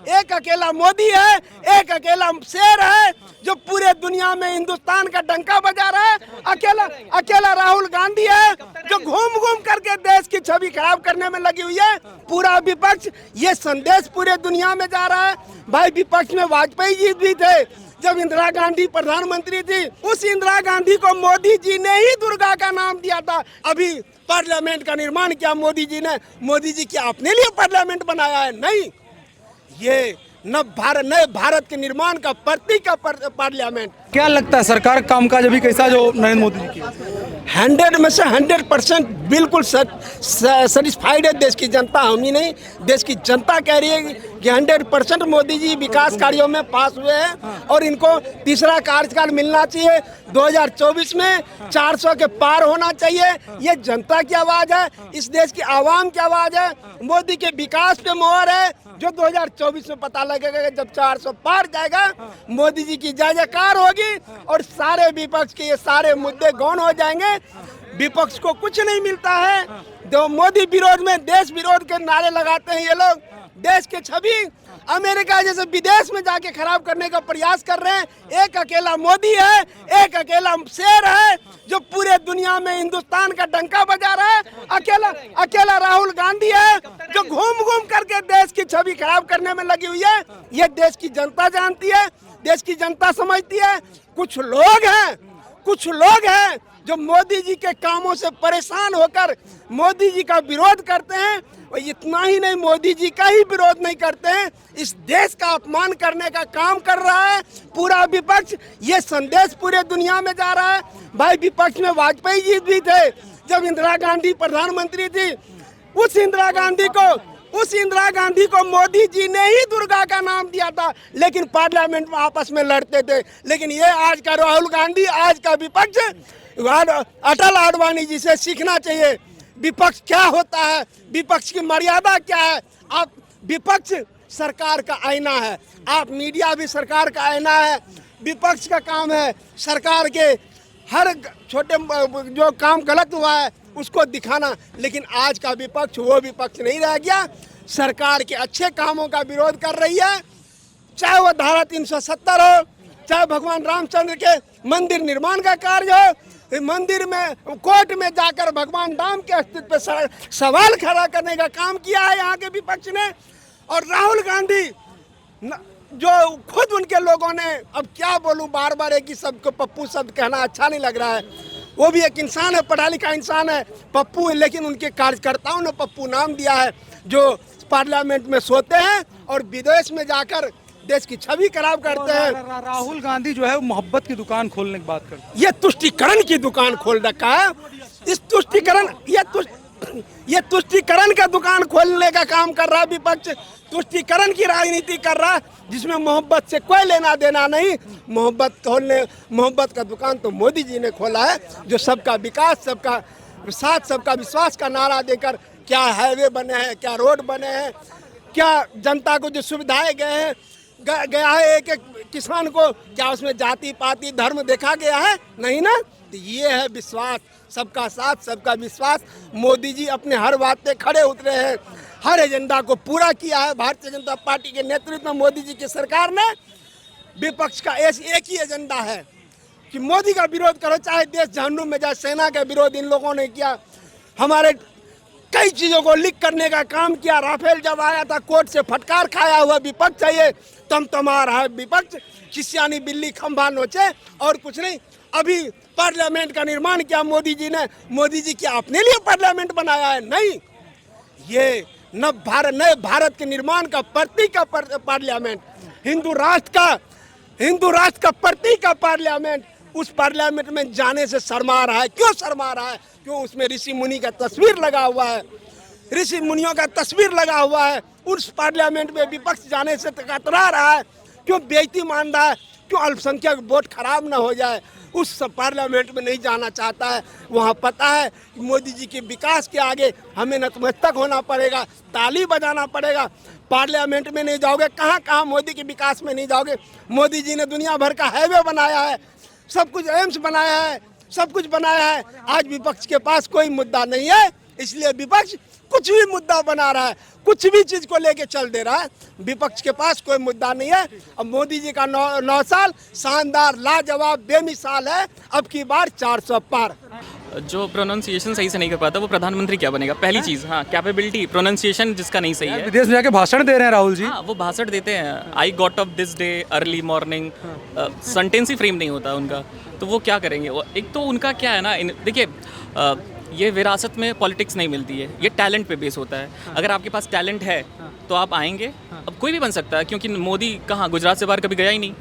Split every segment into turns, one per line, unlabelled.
एक अकेला मोदी है, एक अकेला शेर है जो पूरे दुनिया में हिंदुस्तान का डंका बजा रहा है। अकेला राहुल गांधी है जो घूम घूम करके देश की छवि खराब करने में लगी हुई है। पूरा विपक्ष ये संदेश पूरे दुनिया में जा रहा है। भाई विपक्ष में वाजपेयी जी भी थे, जब इंदिरा गांधी प्रधानमंत्री थी, उस इंदिरा गांधी को मोदी जी ने ही दुर्गा का नाम दिया था। अभी पार्लियामेंट का निर्माण किया मोदी जी ने। मोदी जी क्या अपने लिए पार्लियामेंट बनाया है? नहीं, ये नए भारत के निर्माण का प्रतीक का पार्लियामेंट।
क्या लगता है सरकार का कामकाज अभी कैसा जो नरेंद्र मोदी जी की?
100 में से 100% बिल्कुल सेटिस्फाइड है देश की जनता। हम ही नहीं, देश की जनता कह रही है कि 100% मोदी जी विकास कार्यों में पास हुए हैं और इनको तीसरा कार्यकाल मिलना चाहिए। 2024 में 400 के पार होना चाहिए। ये जनता की आवाज़ है, इस देश की आवाम की आवाज़ है। मोदी के विकास पे मोहर है जो 2024 में पता लगेगा। जब 400 पार जाएगा, मोदी जी की जय जयकार होगी और सारे विपक्ष के ये सारे मुद्दे गौण हो जाएंगे। विपक्ष को कुछ नहीं मिलता है। जो मोदी विरोध में देश विरोध के नारे लगाते हैं ये लोग, देश के छवि अमेरिका जैसे विदेश में जाके खराब करने का प्रयास कर रहे हैं। एक अकेला मोदी है, एक अकेला शेर है जो पूरे दुनिया में हिंदुस्तान का डंका बजा रहा है। अकेला राहुल गांधी है जो घूम घूम करके देश की छवि खराब करने में लगी हुई है। ये देश की जनता जानती है, देश की जनता समझती है। कुछ लोग हैं जो मोदी जी के कामों से परेशान होकर मोदी जी का विरोध करते हैं। और इतना ही नहीं, मोदी जी का ही विरोध नहीं करते हैं, इस देश का अपमान करने का काम कर रहा है पूरा विपक्ष। ये संदेश पूरे दुनिया में जा रहा है। भाई विपक्ष में वाजपेयी जी भी थे, जब इंदिरा गांधी प्रधानमंत्री थी, उस इंदिरा गांधी को मोदी जी ने ही दुर्गा का नाम दिया था। लेकिन पार्लियामेंट में आपस में लड़ते थे। लेकिन ये आज का राहुल गांधी, आज का विपक्ष अटल आडवाणी जी से सीखना चाहिए। विपक्ष क्या होता है, विपक्ष की मर्यादा क्या है। आप विपक्ष सरकार का आईना है, आप मीडिया भी सरकार का आईना है। विपक्ष का काम है सरकार के हर छोटे जो काम गलत हुआ है उसको दिखाना। लेकिन आज का विपक्ष वो विपक्ष नहीं रह गया। सरकार के अच्छे कामों का विरोध कर रही है, चाहे वो धारा 370 हो, चाहे भगवान रामचंद्र के मंदिर निर्माण का कार्य हो। मंदिर में कोर्ट में जाकर भगवान राम के अस्तित्व पर सवाल खड़ा करने का काम किया है यहाँ के विपक्ष ने। और राहुल गांधी जो खुद उनके लोगों ने, अब क्या बोलूं, बार बार एक ही शब्द को पप्पू शब्द कहना अच्छा नहीं लग रहा है। वो भी एक इंसान है, पढ़ा लिखा इंसान है पप्पू, लेकिन उनके कार्यकर्ताओं ने पप्पू नाम दिया है, जो पार्लियामेंट में सोते हैं और विदेश में जाकर देश की छवि खराब करते हैं।
राहुल गांधी जो है वो मोहब्बत की दुकान खोलने की बात करते हैं।
ये तुष्टीकरण की दुकान खोल रखा है। इस तुष्टीकरण ये तुष्टीकरण का दुकान खोलने का काम कर रहा है विपक्ष। तुष्टीकरण की राजनीति कर रहा है जिसमें मोहब्बत से कोई लेना देना नहीं। मोहब्बत का दुकान तो मोदी जी ने खोला है, जो सबका विकास, सबका साथ, सबका विश्वास का नारा देकर क्या हाईवे बने हैं, क्या रोड बने हैं, क्या जनता को जो सुविधाएं गया है एक एक किसान को, क्या उसमें जाति पाति धर्म देखा गया है? नहीं ना। तो ये है विश्वास, सबका साथ, सबका विश्वास। मोदी जी अपने हर बात पे खड़े उतरे हैं, हर एजेंडा को पूरा किया है। भारतीय जनता पार्टी के नेतृत्व में मोदी जी की सरकार ने, विपक्ष का एक ही एजेंडा है कि मोदी का विरोध करो, चाहे देश जहन्नुम में जाए। सेना का विरोध इन लोगों ने किया, हमारे कई चीज़ों को लीक करने का काम किया। राफेल जब आया था, कोर्ट से फटकार खाया हुआ विपक्ष चाहिए, तमा रहा है विपक्ष, खिसियानी बिल्ली खंभा नोचे और कुछ नहीं। अभी पार्लियामेंट का निर्माण किया मोदी जी ने। मोदी जी क्या अपने लिए पार्लियामेंट बनाया है? नहीं, ये नए भारत के निर्माण का प्रतीक का पार्लियामेंट, हिंदू राष्ट्र का प्रतीक का पार्लियामेंट। उस पार्लियामेंट में जाने से शर्मा रहा है। क्यों शर्मा रहा है? क्यों उसमें ऋषि मुनि का तस्वीर लगा हुआ है, ऋषि मुनियों का तस्वीर लगा हुआ है। उस पार्लियामेंट में विपक्ष जाने से कतरा रहा है। क्यों बेइज्जती मान रहा है? क्यों अल्पसंख्यक वोट खराब ना हो जाए, उस पार्लियामेंट में नहीं जाना चाहता है। वहाँ पता है कि मोदी जी के विकास के आगे हमें नतमस्तक होना पड़ेगा, ताली बजाना पड़ेगा। पार्लियामेंट में नहीं जाओगे, कहाँ मोदी के विकास में नहीं जाओगे। मोदी जी ने दुनिया भर का हाईवे बनाया है, सब कुछ एम्स बनाया है, सब कुछ बनाया है। आज विपक्ष के पास कोई मुद्दा नहीं है, इसलिए विपक्ष कुछ भी मुद्दा बना रहा है, कुछ भी चीज को लेके चल दे रहा है। विपक्ष के पास कोई मुद्दा नहीं है। अब मोदी जी का 9 साल शानदार, लाजवाब, बेमिसाल है। अब की बार 400 पार।
जो प्रोनाउंसिएशन सही से नहीं कर पाता वो प्रधानमंत्री क्या बनेगा? पहली चीज़, हाँ, कैपेबिलिटी, प्रोनाउंसिएशन जिसका नहीं सही है।
विदेश में जाके भाषण दे रहे हैं राहुल जी।
हाँ, वो भाषण देते हैं, I got up this day early morning, sentence he frame नहीं होता उनका, तो वो क्या करेंगे? एक तो उनका क्या है ना, देखिए, ये विरासत में पॉलिटिक्स नहीं मिलती है, ये टैलेंट पे बेस होता है। अगर आपके पास टैलेंट है तो आप आएंगे। अब कोई भी बन सकता है, क्योंकि मोदी कहाँ, गुजरात से बाहर कभी गया ही नहीं,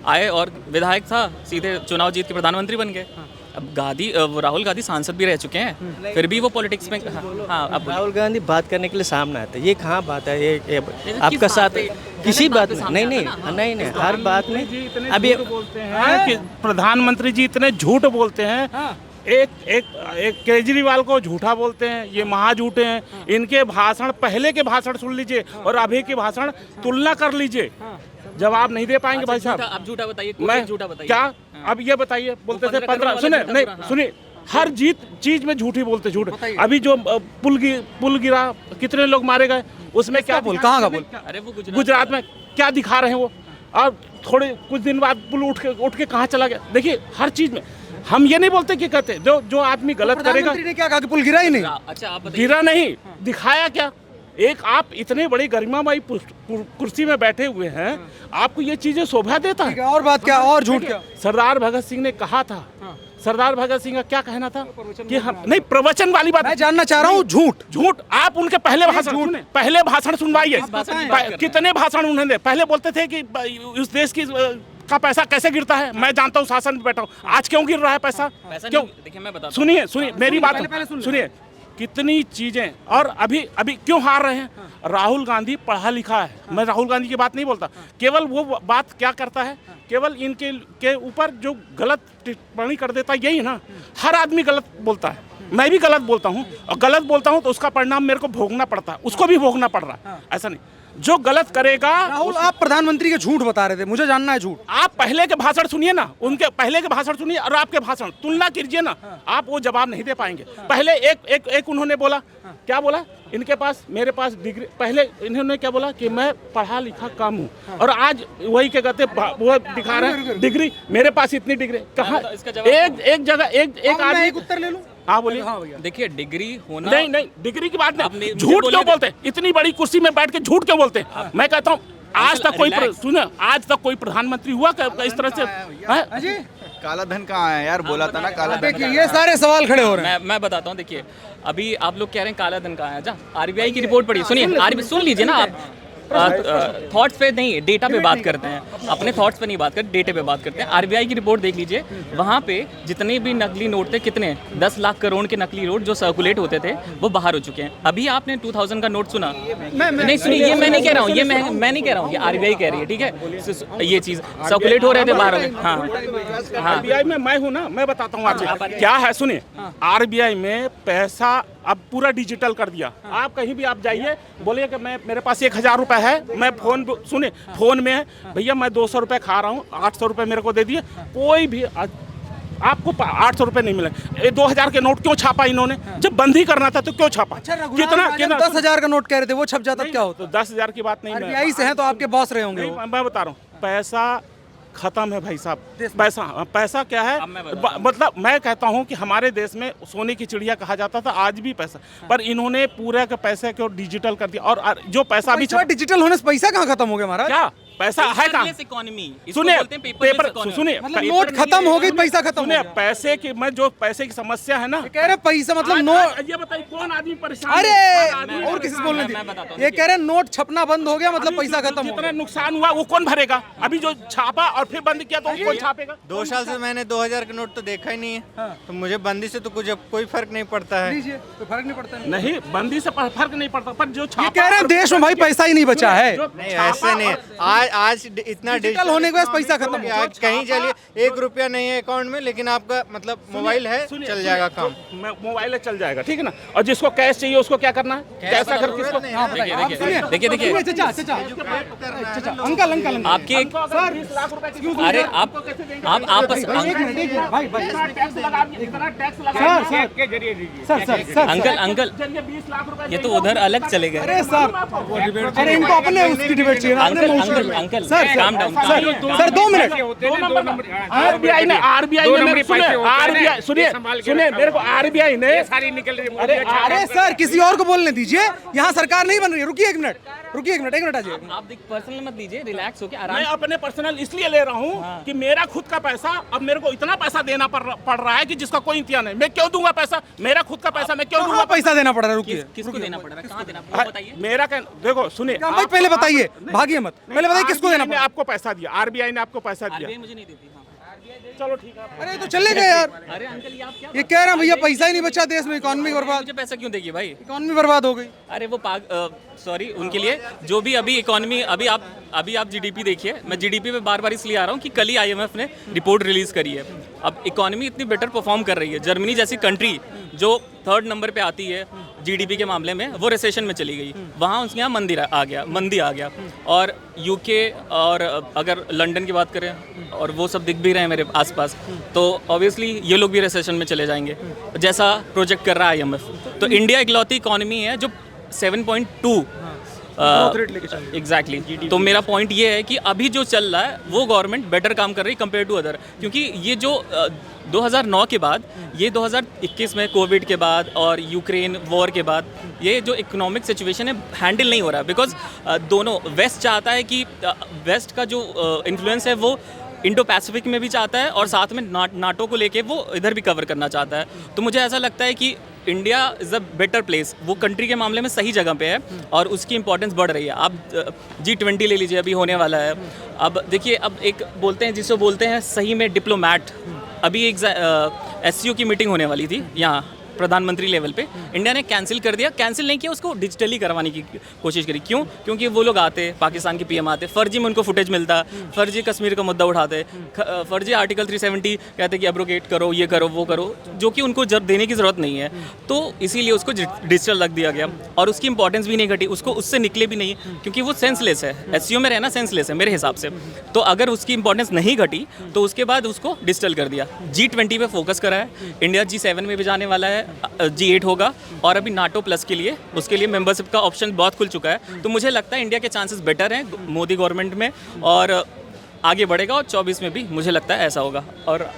आए और विधायक था, सीधे चुनाव जीत के प्रधानमंत्री बन गए। अब राहुल गांधी सांसद भी रह चुके हैं, फिर भी वो पॉलिटिक्स में, हाँ, अब
राहुल गांधी बात करने के लिए सामने आते हैं। ये कहाँ बात है? ये आपका साथ किसी बात में नहीं, हर बात में। अभी
बोलते हैं कि प्रधानमंत्री जी इतने झूठ बोलते हैं। एक केजरीवाल को झूठा बोलते हैं, ये महा झूठे हैं। इनके भाषण, पहले के भाषण सुन लीजिए और अभी के भाषण तुलना कर लीजिए, जवाब नहीं दे पाएंगे भाई साहब।
आप झूठा बताइए,
मैं
झूठा बताइए
क्या? अब ये बताइए, बोलते थे 15, सुनिए, हर चीज में झूठी बोलते, झूठ। अभी जो पुल गिरा, कितने लोग मारे गए, उसमें क्या बोल, कहाँ का बोल?
अरे वो
गुजरात में क्या दिखा रहे हैं वो? और थोड़े कुछ दिन बाद पुल उठ के कहाँ चला गया? देखिए, हर चीज में हम ये नहीं बोलते कि कहते जो आदमी गलत करेगा।
ने क्या कहा कि पुल गिरा ही नहीं?
अच्छा, आप
गिरा नहीं, दिखाया क्या? एक आप इतने बड़ी गरिमामयी कुर्सी में बैठे हुए हैं, आपको ये चीजें शोभा देता है?
और बात क्या, और झूठ क्या?
सरदार भगत सिंह ने कहा था, सरदार भगत सिंह का क्या कहना था कि हम नहीं, प्रवचन वाली बात
मैं जानना चाह रहा हूँ। झूठ
आप उनके पहले भाषण सुनवाइए। कितने भाषण उन्होंने पहले बोलते थे कि उस देश की का पैसा कैसे गिरता है, मैं जानता हूँ, शासन में बैठा हूँ। आज क्यों गिर रहा है पैसा? क्यों?
देखिए, मैं बताता
सुनिए मेरी बात सुनिए। कितनी चीजें, और अभी क्यों हार रहे हैं? राहुल गांधी पढ़ा लिखा है, मैं राहुल गांधी की बात नहीं बोलता, केवल वो बात क्या करता है, केवल इनके के ऊपर जो गलत टिप्पणी कर देता है, यही ना। हर आदमी गलत बोलता है, मैं भी गलत बोलता हूँ, और गलत बोलता हूँ तो उसका परिणाम मेरे को भोगना पड़ता है, उसको भी भोगना पड़ रहा है। ऐसा नहीं, जो गलत करेगा।
राहुल, आप प्रधानमंत्री के झूठ बता रहे थे, मुझे जानना है झूठ।
आप पहले के भाषण सुनिए ना, उनके पहले के भाषण सुनिए और आपके भाषण तुलना कीजिए ना, आप वो जवाब नहीं दे पाएंगे। पहले एक उन्होंने बोला, क्या बोला? इनके पास, मेरे पास डिग्री, पहले इन्होंने क्या बोला कि मैं पढ़ा लिखा कम हूँ, और आज वही क्या कहते, वो दिखा रहे हैं डिग्री, मेरे पास इतनी डिग्री कहाँ? एक जगह एक आदमी,
एक उत्तर ले लूं?
हाँ बोलिए।
देखिए, डिग्री होना
नहीं, डिग्री की बात नहीं, झूठ क्यों बोलते हैं? इतनी बड़ी कुर्सी में बैठ के झूठ क्यों बोलते हैं? मैं कहता हूँ, आज तक कोई प्रधानमंत्री हुआ इस तरह से?
काला धन कहाँ है यार? बोला था ना काला धन।
देखिए, ये सारे सवाल खड़े हो रहे हैं।
मैं बताता हूँ। देखिए, अभी आप लोग कह रहे हैं काला धन कहाँ है। जा, आरबीआई की रिपोर्ट पढ़िए, सुनिए, सुन लीजिए ना आप। थॉट्स पे नहीं, डेटा पे बात करते हैं, अपने थॉट्स पे नहीं बात करते, डेटा पे बात करते हैं। आरबीआई की रिपोर्ट देख लीजिए, वहाँ पे जितने भी नकली नोट थे, कितने 10 लाख करोड़ के नकली नोट जो सर्कुलेट होते थे, वो बाहर हो चुके हैं। अभी आपने 2000 का नोट सुना? नहीं, सुनिए, ये मैं नहीं कह रहा हूँ, ये मैं नहीं कह रहा हूँ, ये आरबीआई कह रही है, ठीक है? ये चीज़ सर्कुलेट हो रहे थे बाहर। हाँ,
आरबीआई में मैं हूँ ना, मैं बताता हूँ आपको क्या है। सुनिए, आरबीआई में पैसा अब पूरा डिजिटल कर दिया। आप कहीं भी आप जाइए, बोलिए कि मेरे पास 1000 रुपए है, मैं फोन में है, भैया मैं 200 रुपए खा रहा हूँ, 800 रुपए मेरे को दे दिए। कोई भी आपको 800 रुपए नहीं मिले। 2000 के नोट क्यों छापा इन्होंने? जब बंद ही करना था तो क्यों छापा?
कितना 10,000 का नोट कह रहे थे, वो छप जाता क्या होता?
तो 10,000 की बात नहीं,
आरबीआई से है तो आपके बॉस रहे होंगे।
मैं बता रहा हूँ, पैसा खत्म है भाई साहब। पैसा क्या है? मतलब मैं कहता हूँ कि हमारे देश में सोने की चिड़िया कहा जाता था, आज भी पैसा, पर इन्होंने पूरे के पैसे को डिजिटल कर दिया। और जो पैसा भी
डिजिटल होने से पैसा कहाँ खत्म हो गया महाराज?
क्या पैसा है कहाँ? सुनिए, पेपर सुनिए,
मतलब नोट खत्म हो गई, पैसा खत्म हो गया।
पैसे की, मैं जो पैसे की समस्या है ना,
कह रहे पैसा मतलब नोट।
ये बताइए कौन आदमी परेशान?
अरे और किसी से बोलने दीजिए। ये कह रहे नोट छपना बंद हो गया, मतलब पैसा खत्म हो गया।
जितना नुकसान हुआ वो कौन भरेगा? अभी जो छापा और फिर बंद किया तो कौन छापेगा?
2 साल से मैंने 2000 का नोट तो देखा ही नहीं है, तो मुझे बंदी से तो कोई फर्क नहीं पड़ता है।
कोई फर्क नहीं पड़ता।
नहीं, बंदी से फर्क नहीं पड़ता, पर जो
कह रहे हैं देश में भाई पैसा ही नहीं बचा है।
नहीं, ऐसे नहीं। आज इतना
डिजिटल होने के बाद पैसा खत्म हो गया।
आज कहीं चलिए 1 रुपया नहीं है अकाउंट में, लेकिन आपका मतलब मोबाइल है, चल जाएगा काम।
मोबाइल है, चल जाएगा, ठीक है ना। और जिसको कैश चाहिए उसको क्या करना है, कैश अगर किसको
देखिए
अंकल
आपके अरे आप अंकल ये तो उधर अलग चले गए।
अरे सर, अरे इनको अपने उसकी डिबेट चाहिए ना,
uncle
sir
calm down
sir 2 minute.
RBI ने सुनिए मेरे को आरबीआई ने सारी निकल रही।
अरे सर किसी और को बोलने दीजिए, यहाँ सरकार नहीं बन रही है। रुकिए एक मिनट आ जाइए।
आप पर्सनल मत दीजिए, रिलैक्स होके आराम।
मैं अपने पर्सनल इसलिए ले रहा हूँ कि मेरा खुद का पैसा अब मेरे को इतना पैसा देना पड़ रहा है कि जिसका कोई इंतजाम नहीं। मैं क्यों दूंगा पैसा, मेरा खुद का पैसा मैं क्यों दूंगा
पैसा देना पड़ रहा है? रुकिए,
किसको देना पड़ रहा है, कहाँ देना, बताइए।
मेरा देखो सुनिए
भाई पहले बताइए, भागिए मत, पहले बताइए किसको देना पड़ रहा है?
आपको पैसा दिया, आरबीआई ने आपको पैसा दिया।
आरबीआई मुझे नहीं देती।
चलो ठीक है।
अरे तो चले गए यार।
अरे अंकल ये आप क्या,
ये कह रहे हैं भैया पैसा ही नहीं बचा देश में, इकोनॉमी बर्बाद,
मुझे पैसा क्यों देगी भाई?
इकोनॉमी बर्बाद हो गई।
अरे वो सॉरी उनके लिए जो भी अभी इकोनॉमी अभी आप जीडीपी देखिए। मैं जीडीपी पे बार इसलिए आ रहा हूँ कि कल ही आईएमएफ ने रिपोर्ट रिलीज करी है। अब इकोनॉमी इतनी बेटर परफॉर्म कर रही है। जर्मनी जैसी कंट्री जो 3rd नंबर पे आती है जीडीपी के मामले में, वो रिसेशन में चली गई। वहाँ उसके यहाँ मंदी आ गया। और यूके और अगर लंदन की बात करें, और वो सब दिख भी रहे हैं मेरे आसपास, तो ऑब्वियसली ये लोग भी रिसेशन में चले जाएंगे जैसा प्रोजेक्ट कर रहा है आईएमएफ। तो इंडिया इकलौती इकोनॉमी है जो 7.2 एग्जैक्टली। तो मेरा पॉइंट ये है कि अभी जो चल रहा है वो गवर्नमेंट बेटर काम कर रही है कंपेयर टू अदर। क्योंकि ये जो 2009 के बाद, ये 2021 में कोविड के बाद और यूक्रेन वॉर के बाद ये जो इकोनॉमिक सिचुएशन है हैंडल नहीं हो रहा है। बिकॉज दोनों वेस्ट चाहता है कि वेस्ट का जो इन्फ्लुएंस है वो इंडो पैसिफिक में भी चाहता है और साथ में नाटो को लेके वो इधर भी कवर करना चाहता है। तो मुझे ऐसा लगता है कि India is a better place, वो कंट्री के मामले में सही जगह पे है और उसकी इंपॉर्टेंस बढ़ रही है। आप G20 ले लीजिए, अभी होने वाला है। अब देखिए, अब एक बोलते हैं जिसको बोलते हैं सही में डिप्लोमैट। अभी एक SCO की मीटिंग होने वाली थी यहाँ प्रधानमंत्री लेवल पे, इंडिया ने कैंसिल कर दिया। कैंसिल नहीं किया, उसको डिजिटली करवाने की कोशिश करी। क्यों? क्योंकि वो लोग आते, पाकिस्तान के PM आते, फर्जी में उनको फुटेज मिलता, फर्जी कश्मीर का मुद्दा उठाते, फर्जी आर्टिकल 370 कहते कि एब्रोगेट करो, ये करो, वो करो, जो कि उनको देने की ज़रूरत नहीं है। तो इसीलिए उसको डिजिटल रख दिया गया और उसकी इंपॉर्टेंस भी नहीं घटी, उसको उससे निकले भी नहीं, क्योंकि वो सेंसलेस है। SCO में रहना सेंसलेस है मेरे हिसाब से। तो अगर उसकी इंपॉर्टेंस नहीं घटी तो उसके बाद उसको डिजिटल कर दिया। G20 पे फोकस करा है, इंडिया G7 में भी जाने वाला है, G8 होगा और अभी नाटो प्लस के लिए, उसके लिए मेंबरशिप का ऑप्शन बहुत खुल चुका है। तो मुझे लगता है इंडिया के चांसेस बेटर हैं मोदी गवर्नमेंट में और आगे बढ़ेगा और 24 में भी मुझे लगता है ऐसा होगा। और